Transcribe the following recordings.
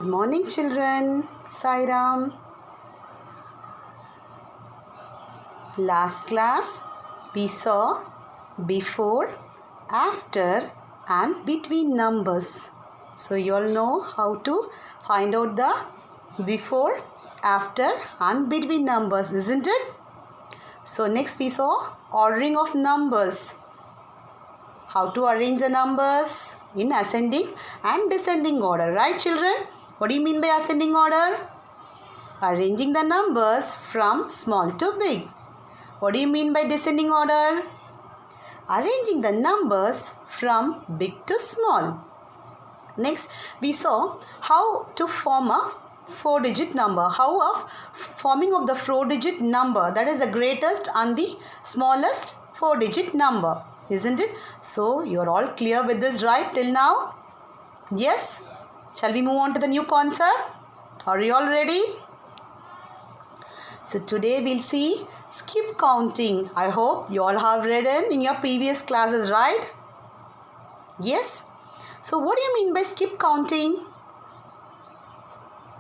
Good morning, children. Sairam. Last class, we saw before, after, and between numbers. So, you all know how to find out the before, after, and between numbers, isn't it? So, next we saw ordering of numbers. How to arrange the numbers in ascending and descending order, right, children? What do you mean by ascending order? Arranging the numbers from small to big. What do you mean by descending order? Arranging the numbers from big to small. Next, we saw how to form a 4-digit number. How of forming of the 4-digit number, that is the greatest and the smallest 4-digit number, isn't it? So, you are all clear with this, right, till now? Yes? Shall we move on to the new concept? Are you all ready? So, today we'll see skip counting. I hope you all have read in your previous classes, right? Yes? So, what do you mean by skip counting?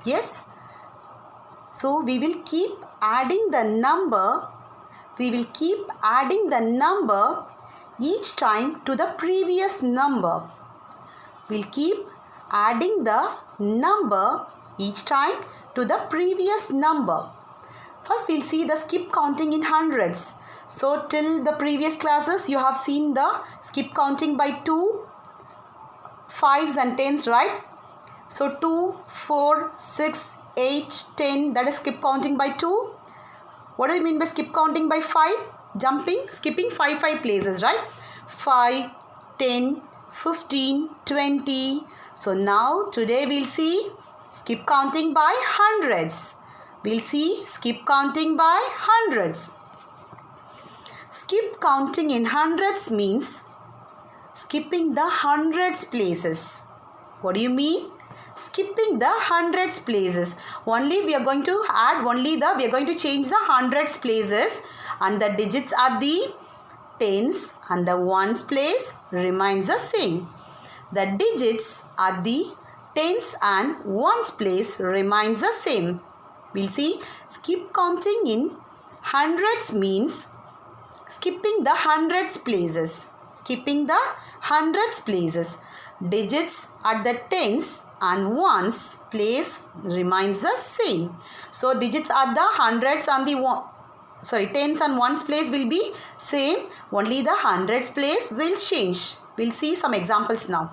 Yes? So, we will keep adding the number. We will keep adding the number each time to the previous number. We'll keep adding the number each time to the previous number. First, we'll see the skip counting in hundreds. So, till the previous classes, you have seen the skip counting by 2, 5s and 10s, right? So, 2, 4, 6, 8, 10, that is skip counting by 2. What do you mean by skip counting by 5? Skipping 5 places, right? 5, 10, 15, 20. So, now today we'll see skip counting by hundreds. We'll see skip counting by hundreds. Skip counting in hundreds means skipping the hundreds places. What do you mean? Skipping the hundreds places. We are going to change the hundreds places, and the digits are the tens and the ones place remains the same. The digits are the tens and ones place remains the same. We'll see skip counting in hundreds means skipping the hundreds places. Skipping the hundreds places. Digits at the tens and ones place remains the same. So, digits at the hundreds and tens and ones place will be same. Only the hundreds place will change. We'll see some examples now.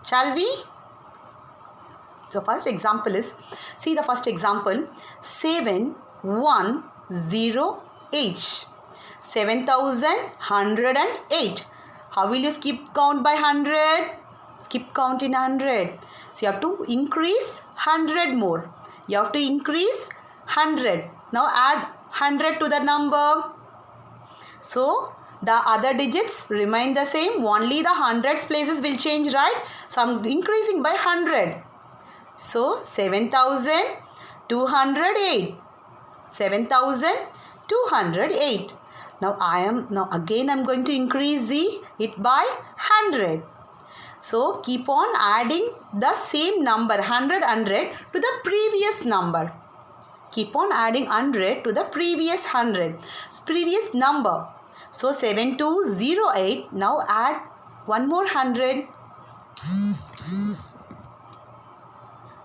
Shall we? So, first example is, see the first example, 7108. 7108. How will you skip count by 100? Skip count in 100. So, you have to increase 100 more. You have to increase 100. Now, add 100 to the number. So, the other digits remain the same. Only the hundreds places will change, right? So, I am increasing by 100. So, 7208. 7208. Now, I am going to increase it by 100. So, keep on adding the same number 100 to the previous number. Keep on adding 100 to the previous number. So, 7208. Now, add one more 100.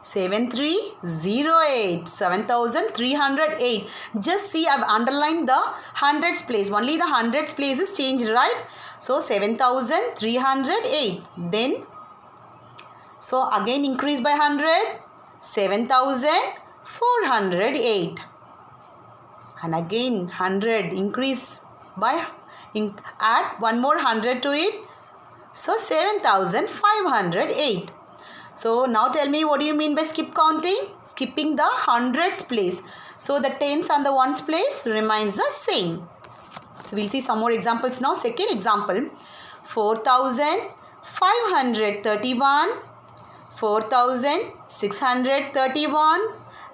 7308. 7308. Just see, I've underlined the hundreds place. Only the hundreds place is changed, right? So, 7308. Then, so again increase by 100. 7408. And again 100 increase by, add one more 100 to it. So, 7508. So, now tell me, what do you mean by skip counting? Skipping the hundreds place. So, the tens and the ones place remains the same. So, we'll see some more examples now. Second example, 4531. 4631.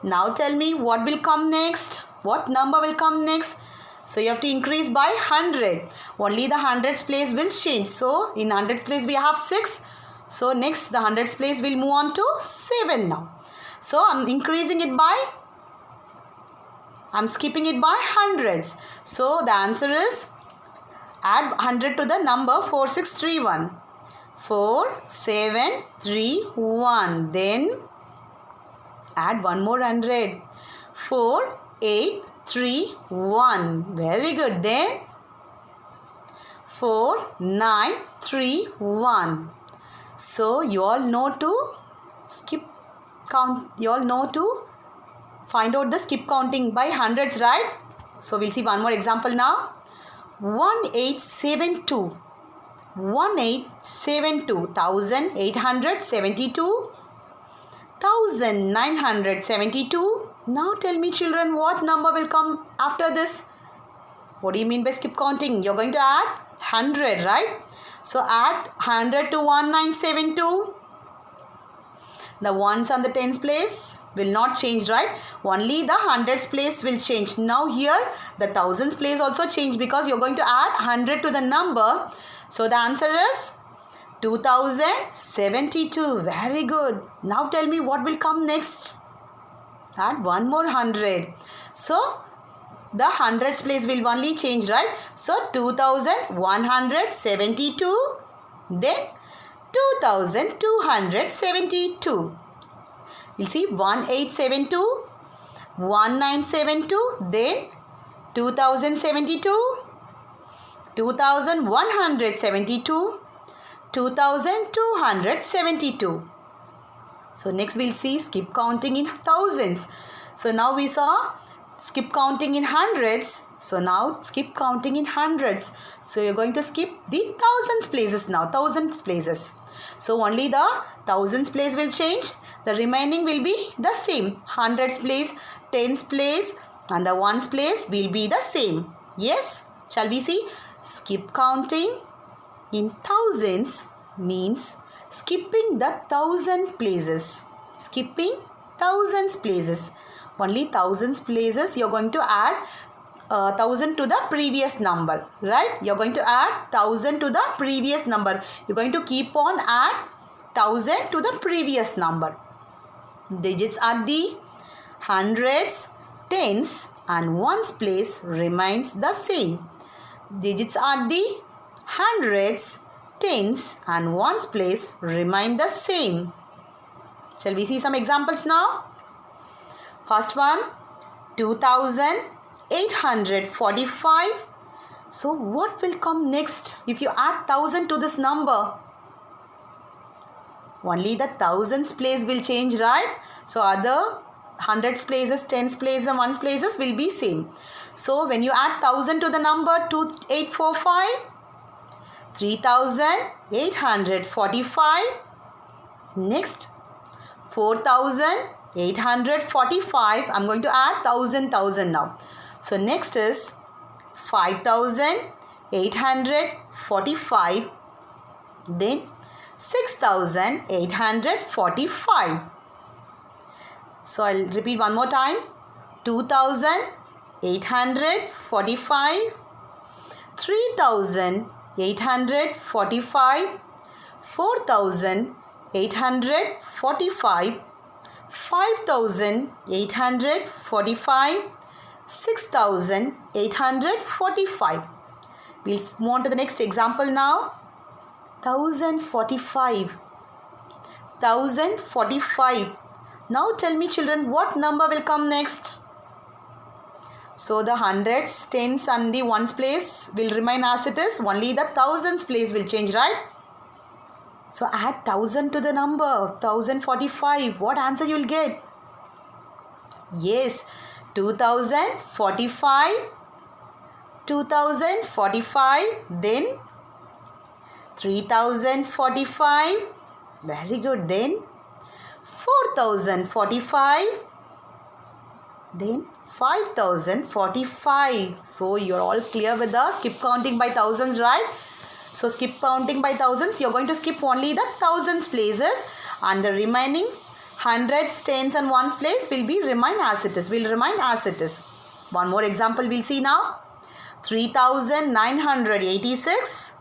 Now, tell me what will come next. What number will come next? So, you have to increase by 100. Only the hundreds place will change. So, in hundreds place we have 6. So, next the hundreds place will move on to 7 now. So I'm skipping it by hundreds. So the answer is add 100 to the number 4631. 4731. Then add one more 100. 4831. Very good. Then 4931. So you all know to skip count. You all know to find out the skip counting by hundreds, right? So we'll see one more example now. 1872. 1872. 1872. 1972. Now tell me children, what number will come after this? What do you mean by skip counting? You're going to add 100, right? So add 100 to 1972. The ones on the tens place will not change, right? Only the hundreds place will change. Now here the thousands place also change because you're going to add 100 to the number. So the answer is 2072. Very good. Now tell me what will come next. Add one more 100. So the hundreds place will only change, right? So 2172. Then 2272. You'll see 1872, 1972, then 2072, 2172, 2272. So next we'll see skip counting in thousands. So now we saw skip counting in hundreds. So now skip counting in hundreds. So you're going to skip the thousands places now. Thousand places. So only the thousands place will change. The remaining will be the same. Hundreds place, tens place and the ones place will be the same. Yes? Shall we see? Skip counting in thousands means skipping the thousand places. Skipping thousands places. Only thousands places you're going to add 1000 to the previous number, right? You're going to add 1000 to the previous number. You're going to keep on add 1000 to the previous number. Digits at the hundreds, tens and ones place remains the same. Digits at the hundreds, tens and ones place remain the same. Shall we see some examples now? First one, 2845. So what will come next if you add 1000 to this number? Only the thousands place will change, right? So other hundreds places, tens places and ones places will be same. So when you add 1000 to the number 2845, 3845. Next 4845. I'm going to add 1000 now. So next is 5845. Then 6845. So I'll repeat one more time. 2845, 3845, 4845, 5845, 6845. We'll move on to the next example now. 1045. 1045. Now tell me children, what number will come next? So the hundreds, tens and the ones place will remain as it is. Only the thousands place will change, right? So add 1000 to the number 1045. What answer you will get? Yes, 2045. 2045. Then 3045. Very good. Then 4045. Then 5045. So you're all clear with the skip counting by thousands, right? So skip counting by thousands, you're going to skip only the thousands places and the remaining hundreds, tens and ones place will remain as it is. One more example we'll see now. 3986.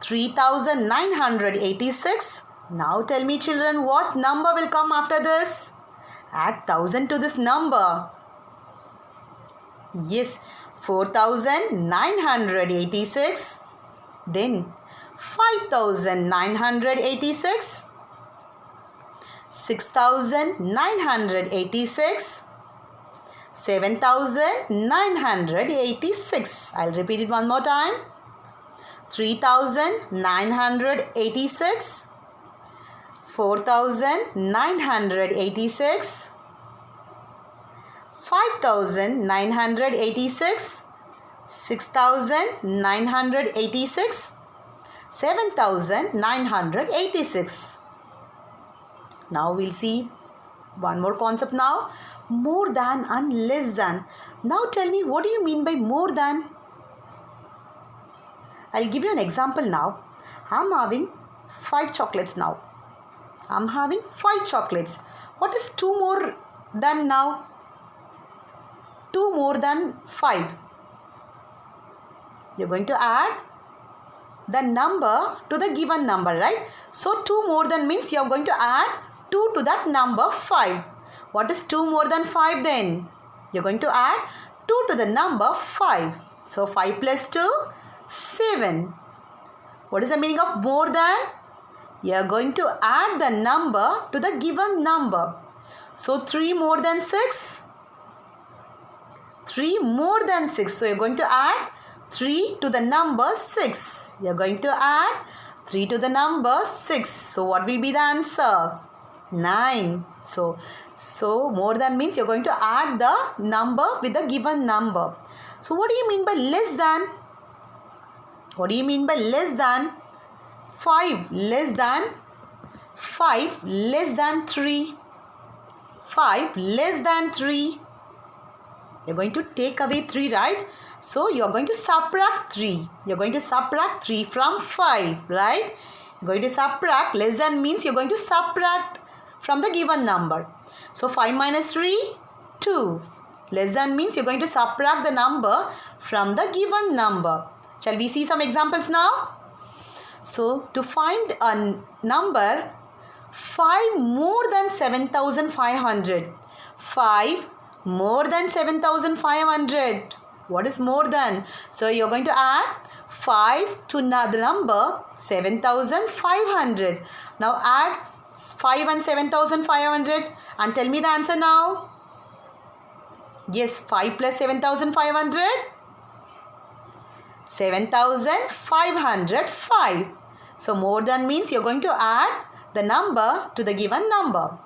3986. Now tell me children, what number will come after this? Add 1000 to this number. Yes, 4986. Then 5986. 6986. 7986. I'll repeat it one more time. 3986. 4986. 5986. 6986. 7986. Now we'll see one more concept now. More than and less than. Now tell me, what do you mean by more than? I'll give you an example now. I'm having 5 chocolates now. I'm having 5 chocolates. What is 2 more than now? 2 more than 5. You're going to add the number to the given number, right? So 2 more than means you're going to add 2 to that number 5. What is 2 more than 5 then? You're going to add 2 to the number 5. So 5 plus 2, 7. What is the meaning of more than? You're going to add the number to the given number. So 3 more than 6. 3 more than 6. So you're going to add 3 to the number 6. You're going to add 3 to the number 6. So what will be the answer? 9. So more than means you're going to add the number with the given number. So what do you mean by less than? What do you mean by less than? 5 less than 5 less than 3. 5 less than 3. You're going to take away 3, right? So you're going to subtract 3. You're going to subtract 3 from 5, right? You're going to subtract. Less than means you're going to subtract from the given number. So 5 minus 3, 2. Less than means you're going to subtract the number from the given number. Shall we see some examples now? So to find a number 5 more than 7,500. 5 more than 7,500. What is more than? So you're going to add 5 to the number 7,500. Now add 5 and 7,500 and tell me the answer now. Yes, 5 plus 7,500. 7,505. So more than means you're going to add the number to the given number.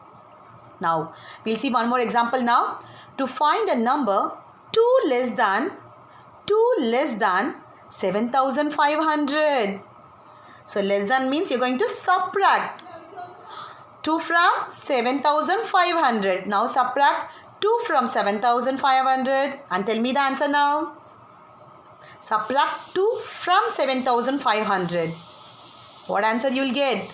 Now we'll see one more example now. To find a number 2 less than 7,500. So less than means you're going to subtract 2 from 7,500. Now subtract 2 from 7,500 and tell me the answer now. Subtract 2 from 7,500. What answer you will get?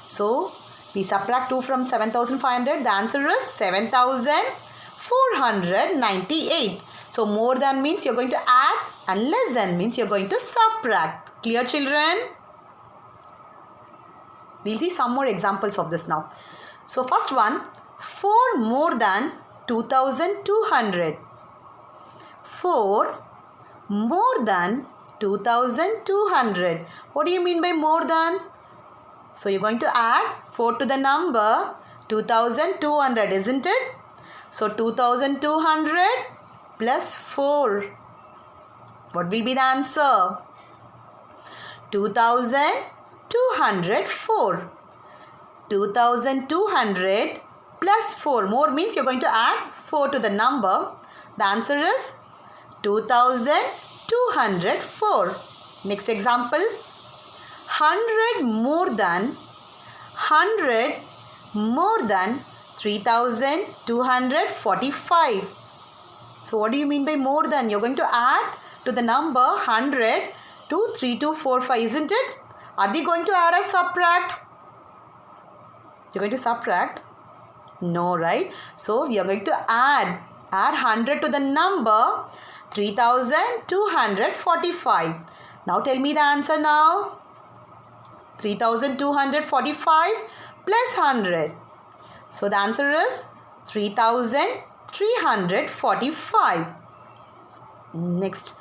So we subtract 2 from 7,500. The answer is 7,498. So more than means you're going to add and less than means you're going to subtract. Clear, children? We'll see some more examples of this now. So first one, 4 more than 2,200. 4 more than 2,200. What do you mean by more than? So you're going to add 4 to the number 2,200, isn't it? So 2,200 plus 4. What will be the answer? 2,204. 2,200 plus 4. More means you're going to add 4 to the number. The answer is 2,204. Next example. 100 more than 3,245. So what do you mean by more than? You're going to add to the number 100 to 3245, isn't it? Are we going to add or subtract? You're going to subtract? No, right? So we are going to add 100 to the number 3,245. Now tell me the answer now. 3,245 plus 100. So the answer is 3,345. Next,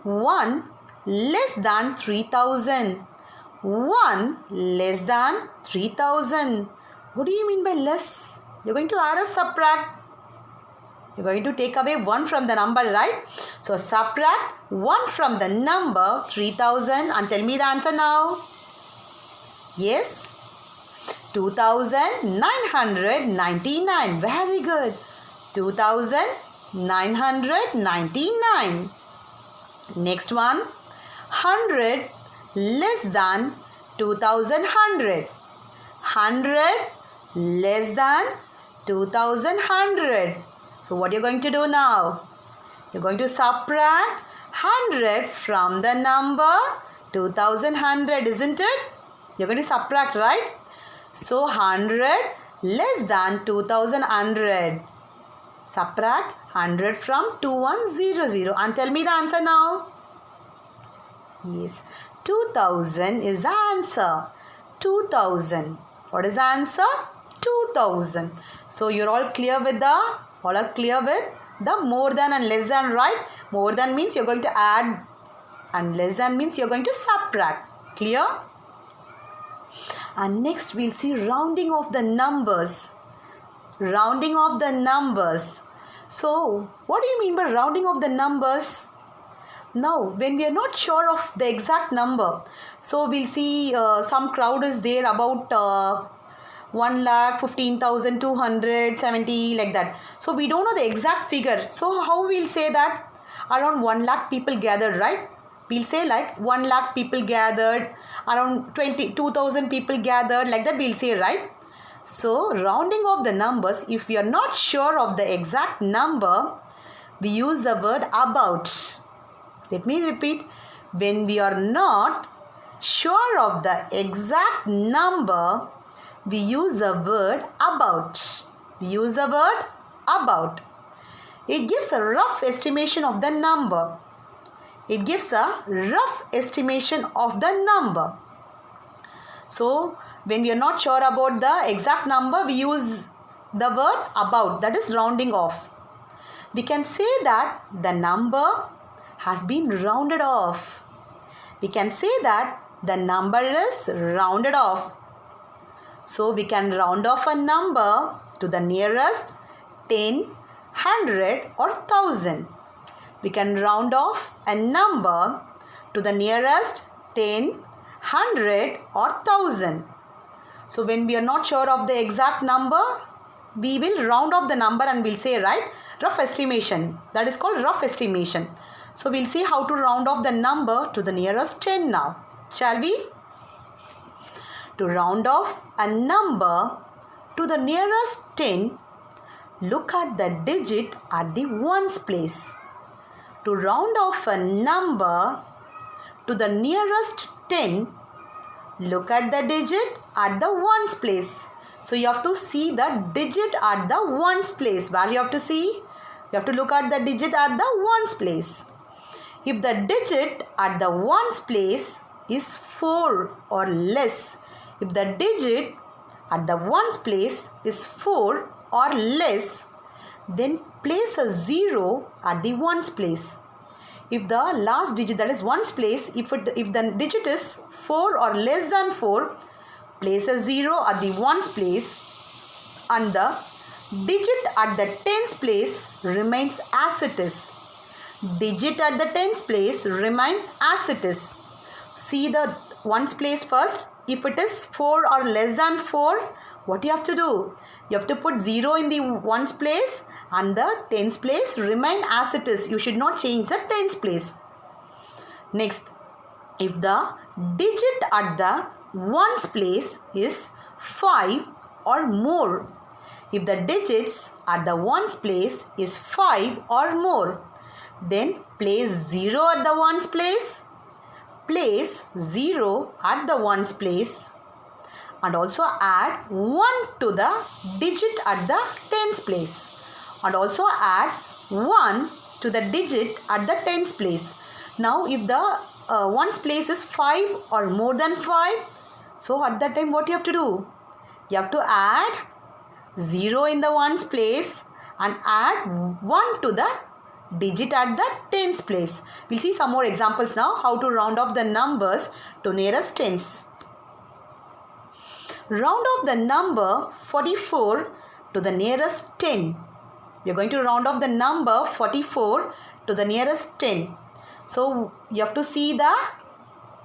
1 less than 3,000. 1 less than 3,000. What do you mean by less? You're going to add or subtract? You're going to take away 1 from the number, right? So subtract 1 from the number 3,000 and tell me the answer now. Yes? 2,999. Very good. 2,999. Next one. 100 less than 2,100. 100 less than 2,100. So what you're going to do now? You're going to subtract 100 from the number 2,100, isn't it? You're going to subtract, right? So 100 less than 2,100. Subtract 100 from 2,100 and tell me the answer now. Yes, 2,000 is the answer. 2,000. What is the answer? 2,000. So you're all clear with the more than and less than, right? More than means you're going to add and less than means you're going to subtract. Clear? And next we'll see rounding of the numbers. Rounding of the numbers. So what do you mean by rounding of the numbers? Now, when we are not sure of the exact number, so we'll see some crowd is there about 1,15,270 like that. So we don't know the exact figure. So how we'll say that? Around 1 lakh people gathered, right? We'll say like 1 lakh people gathered, around 22,000 people gathered, like that we'll say, right? So rounding of the numbers, if we are not sure of the exact number, we use the word about. Let me repeat. When we are not sure of the exact number, we use the word about. We use the word about. It gives a rough estimation of the number. It gives a rough estimation of the number. So, when we are not sure about the exact number, we use the word about. That is rounding off. We can say that the number has been rounded off. We can say that the number is rounded off. So we can round off a number to the nearest 10, 100 or 1000. We can round off a number to the nearest 10, 100 or 1000. So when we are not sure of the exact number, we will round off the number and we'll say, right, rough estimation. That is called rough estimation. So we'll see how to round off the number to the nearest 10 now. Shall we? To round off a number to the nearest 10, look at the digit at the ones place. To round off a number to the nearest 10, look at the digit at the ones place. So you have to see the digit at the ones place. Where you have to see? You have to look at the digit at the ones place. If the digit at the ones place is 4 or less, if the digit at the ones place is 4 or less, then place a 0 at the ones place. If the last digit, that is ones place, if the digit is 4 or less than 4, place a 0 at the ones place and the digit at the tens place remains as it is. Digit at the tens place remain as it is. See the ones place first. If it is 4 or less than 4, what you have to do? You have to put 0 in the ones place and the tens place remain as it is. You should not change the tens place. Next, if the digit at the ones place is 5 or more, if the digits at the ones place is 5 or more, then place 0 at the ones place, place 0 at the ones place and also add 1 to the digit at the tens place and also add 1 to the digit at the tens place. Now if the ones place is 5 or more than 5, so at that time what you have to do? You have to add 0 in the ones place and add 1 to the digit at the tens place. We'll see some more examples now how to round off the numbers to nearest tens. Round off the number 44 to the nearest 10. We are going to round off the number 44 to the nearest 10. So you have to see the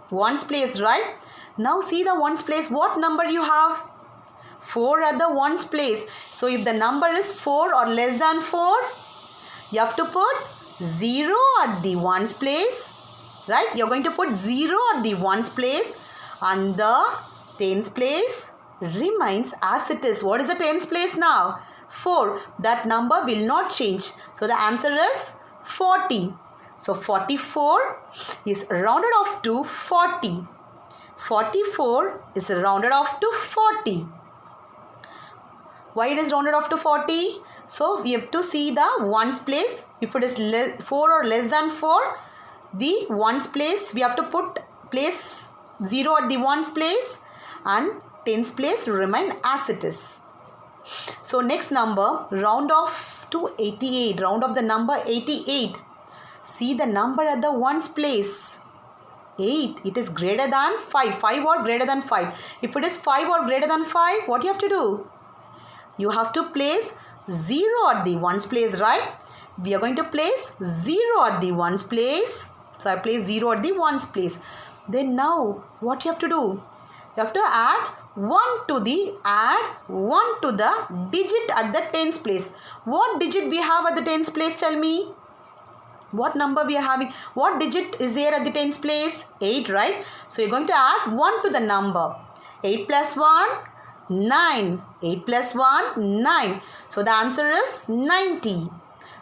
ones place, right? Now see the ones place. What number you have? 4 at the ones place. So if the number is 4 or less than 4, you have to put 0 at the ones place, right? You're going to put 0 at the ones place and the tens place remains as it is. What is the tens place now? 4. That number will not change. So the answer is 40. So 44 is rounded off to 40. 44 is rounded off to 40. Why it is rounded off to 40? So we have to see the ones place. If it is 4 or less than 4, the ones place we have to place 0 at the ones place and tens place remain as it is. So next number, round off to 88. Round off the number 88. See the number at the ones place. 8. It is greater than 5. 5 or greater than 5. If it is 5 or greater than 5, what you have to do? You have to place 0 at the ones place, right? We are going to place 0 at the ones place. So I place 0 at the ones place. Then now what you have to do? You have to add 1 to the digit at the tens place. What digit we have at the tens place? Tell me. What number we are having? What digit is there at the tens place? 8, right? So you're going to add 1 to the number. 8 plus 1, 9. 8 plus 1, 9. So the answer is 90.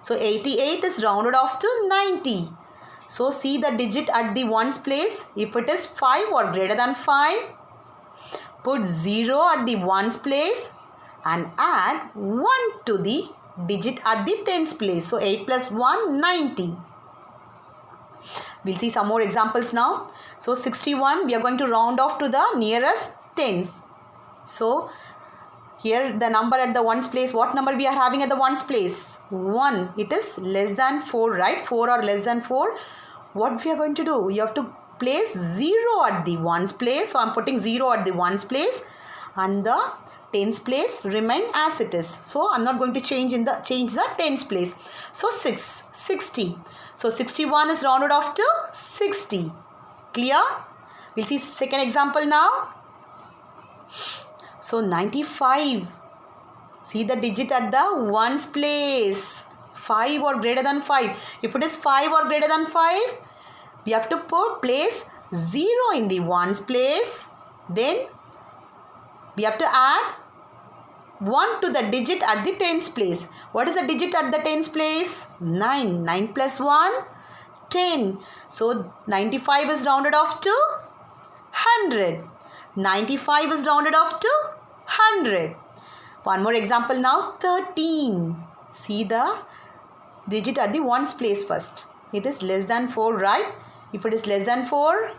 So 88 is rounded off to 90. So see the digit at the ones place. If it is 5 or greater than 5, put 0 at the ones place and add 1 to the digit at the tens place. So 8 plus 1, 90. We'll see some more examples now. So 61, we are going to round off to the nearest tens. So here the number at the ones place, what number we are having at the ones place? 1. It is less than 4, right? 4 or less than 4. What we are going to do? You have to place 0 at the ones place. So I am putting 0 at the ones place and the tens place remain as it is. So I am not going to change the tens place. So 60. So 61 is rounded off to 60. Clear? We'll see second example now. So 95. See the digit at the ones place. 5 or greater than 5. If it is 5 or greater than 5, we have to place 0 in the ones place. Then we have to add 1 to the digit at the tens place. What is the digit at the tens place? 9. 9 plus 1, 10. So 95 is rounded off to 100. 95 is rounded off to 100. One more example now. 13. See the digit at the ones place first. It is less than 4, right? If it is less than 4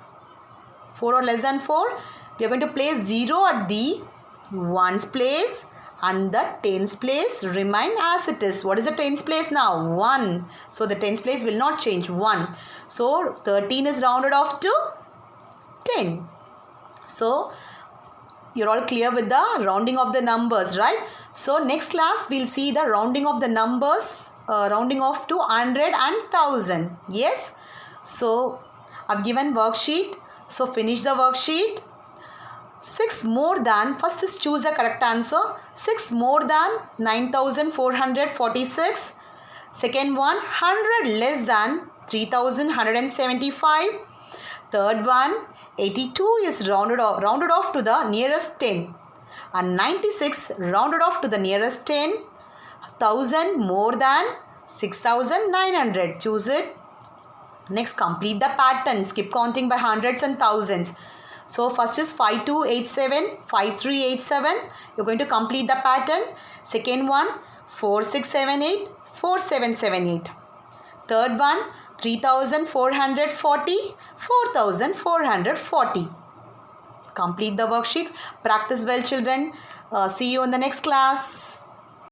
or less than 4, we are going to place 0 at the ones place and the tens place remain as it is. What is the tens place now? 1. So the tens place will not change. 1. So 13 is rounded off to 10. So you're all clear with the rounding of the numbers, right? So next class we'll see the rounding of the numbers, rounding off to 100 and 1000. Yes. So I've given worksheet. So finish the worksheet. 6 more than, first is choose the correct answer. 6 more than 9446. Second one, 100 less than 3175. Third one, 82 is rounded off to the nearest 10. And 96 rounded off to the nearest 10. 1000 more than 6900. Choose it. Next, complete the pattern. Skip counting by hundreds and thousands. So first is 5287, 5387. You're going to complete the pattern. Second one, 4678, 4778. Third one, 3440, 4440. Complete the worksheet. Practice well, children. See you in the next class.